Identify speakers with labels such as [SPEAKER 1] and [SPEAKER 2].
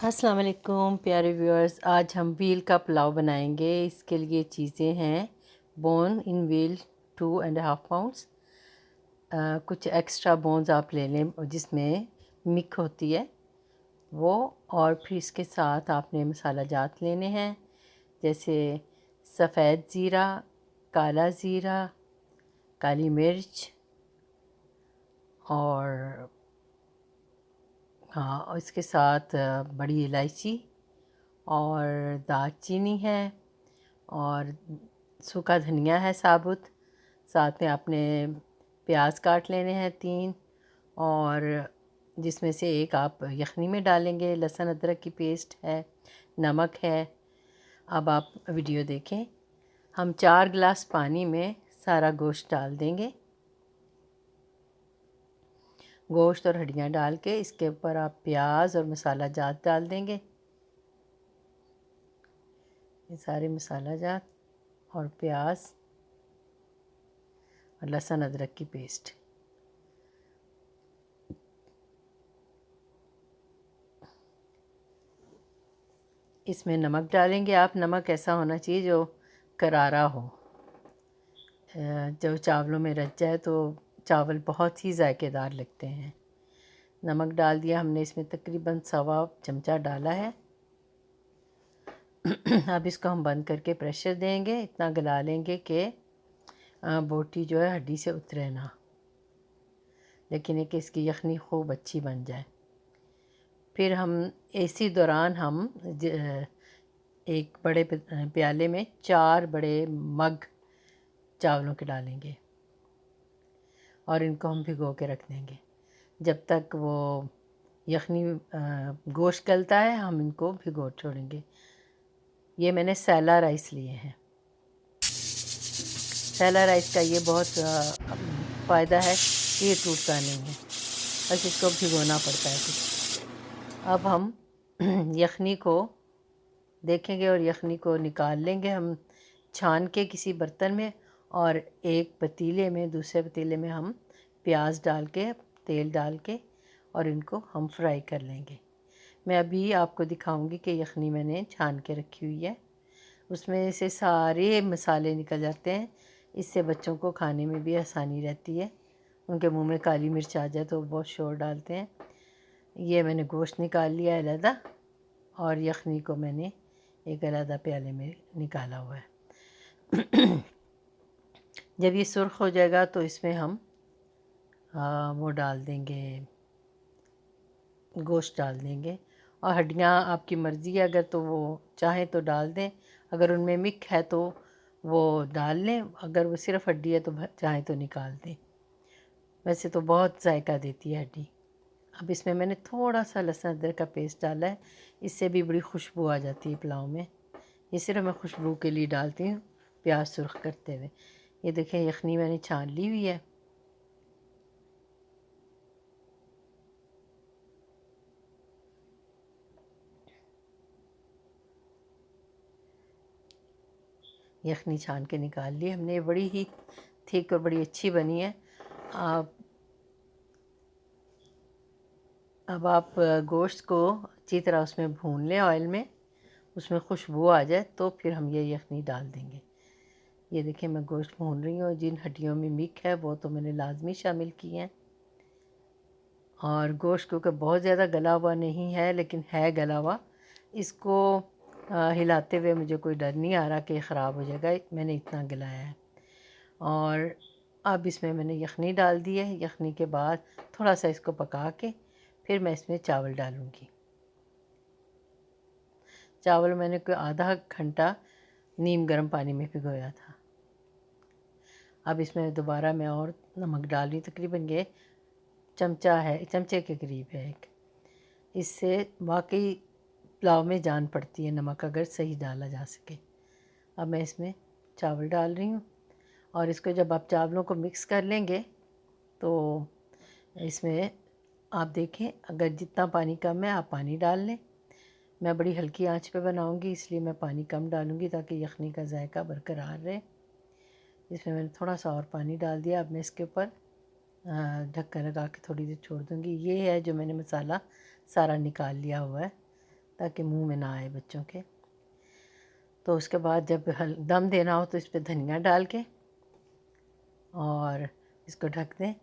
[SPEAKER 1] अस्सलाम वालेकुम प्यारे व्यूअर्स। आज हम व्हील का पुलाव बनाएंगे। इसके लिए चीज़ें हैं बोन इन व्हील 2.5 पाउंड्स। कुछ एक्स्ट्रा बोन्स आप ले लें जिसमें मिक होती है वो। और फिर इसके साथ आपने मसाला जात लेने हैं, जैसे सफ़ेद ज़ीरा, काला ज़ीरा, काली मिर्च और हाँ, और इसके साथ बड़ी इलायची और दालचीनी है और सूखा धनिया है साबुत। साथ में आपने प्याज काट लेने हैं 3, और जिसमें से एक आप यखनी में डालेंगे। लहसुन अदरक की पेस्ट है, नमक है। अब आप वीडियो देखें। हम 4 गिलास पानी में सारा गोश्त डाल देंगे। गोश्त और हड्डियाँ डाल के इसके ऊपर आप प्याज और मसाला जात डाल देंगे। ये सारे मसाला जात और प्याज और लहसुन अदरक की पेस्ट। इसमें नमक डालेंगे आप। नमक ऐसा होना चाहिए जो करारा हो, जो चावलों में रच जाए तो चावल बहुत ही जायकेदार लगते हैं। नमक डाल दिया हमने, इसमें तकरीबन 1.25 चमचा डाला है। अब इसको हम बंद करके प्रेशर देंगे। इतना गला लेंगे कि बोटी जो है हड्डी से उतरे ना, लेकिन एक इसकी यखनी खूब अच्छी बन जाए। फिर हम इसी दौरान हम एक बड़े प्याले में 4 बड़े मग चावलों के डालेंगे और इनको हम भिगो के रख देंगे जब तक वो यखनी गोश्त गलता है। हम इनको भिगो छोड़ेंगे। ये मैंने सैला राइस लिए हैं। सैला राइस का ये बहुत फ़ायदा है कि ये टूटता नहीं है, बस इसको भिगोना पड़ता है कुछ। अब हम यखनी को देखेंगे और यखनी को निकाल लेंगे हम छान के किसी बर्तन में, और एक पतीले में, दूसरे पतीले में हम प्याज डाल के, तेल डाल के, और इनको हम फ्राई कर लेंगे। मैं अभी आपको दिखाऊंगी कि यखनी मैंने छान के रखी हुई है। उसमें से सारे मसाले निकल जाते हैं। इससे बच्चों को खाने में भी आसानी रहती है। उनके मुंह में काली मिर्च आ जाए तो बहुत शोर डालते हैं। ये मैंने गोश्त निकाल लिया अलहदा, और यखनी को मैंने एक अलहदा प्याले में निकाला हुआ है। जब ये सुर्ख हो जाएगा तो इसमें हम वो डाल देंगे, गोश्त डाल देंगे। और हड्डियाँ आपकी मर्ज़ी है, अगर तो वो चाहें तो डाल दें, अगर उनमें मिक है तो वो डाल लें, अगर वो सिर्फ़ हड्डी है तो चाहें तो निकाल दें। वैसे तो बहुत जायका देती है हड्डी। अब इसमें मैंने थोड़ा सा लहसुन अदरक का पेस्ट डाला है, इससे भी बड़ी खुशबू आ जाती है पुलाव में। ये सिर्फ मैं खुशबू के लिए डालती हूँ, प्याज सुर्ख करते हुए। ये देखें यखनी मैंने छान ली हुई है। यखनी छान के निकाल ली हमने। बड़ी ही थिक और बड़ी अच्छी बनी है। अब आप गोश्त को अच्छी तरह उसमें भून लें ऑयल में, उसमें खुशबू आ जाए तो फिर हम ये यखनी डाल देंगे। ये देखिए मैं गोश्त भून रही हूँ। जिन हड्डियों में मिक है वो तो मैंने लाजमी शामिल की हैं। और गोश्त क्योंकि बहुत ज़्यादा गला हुआ नहीं है, लेकिन है गला हुआ, इसको हिलाते हुए मुझे कोई डर नहीं आ रहा कि ख़राब हो जाएगा। मैंने इतना गलाया है। और अब इसमें मैंने यखनी डाल दी है। यखनी के बाद थोड़ा सा इसको पका के फिर मैं इसमें चावल डालूँगी। चावल मैंने कोई आधा घंटा नीम गर्म पानी में भिगोया था। अब इसमें दोबारा मैं और नमक डाल रही, तकरीबन ये चमचा है, चमचे के करीब है एक। इससे वाकई पुलाव में जान पड़ती है नमक अगर सही डाला जा सके। अब मैं इसमें चावल डाल रही हूँ, और इसको जब आप चावलों को मिक्स कर लेंगे तो इसमें आप देखें, अगर जितना पानी कम है आप पानी डाल लें। मैं बड़ी हल्की आंच पे बनाऊंगी, इसलिए मैं पानी कम डालूंगी ताकि यखनी का जायका बरकरार रहे। इसमें मैंने थोड़ा सा और पानी डाल दिया। अब मैं इसके ऊपर ढक्कन लगा के थोड़ी देर छोड़ दूँगी। ये है जो मैंने मसाला सारा निकाल लिया हुआ है, ताकि मुंह में ना आए बच्चों के। तो उसके बाद जब दम देना हो तो इस पर धनिया डाल के और इसको ढक दें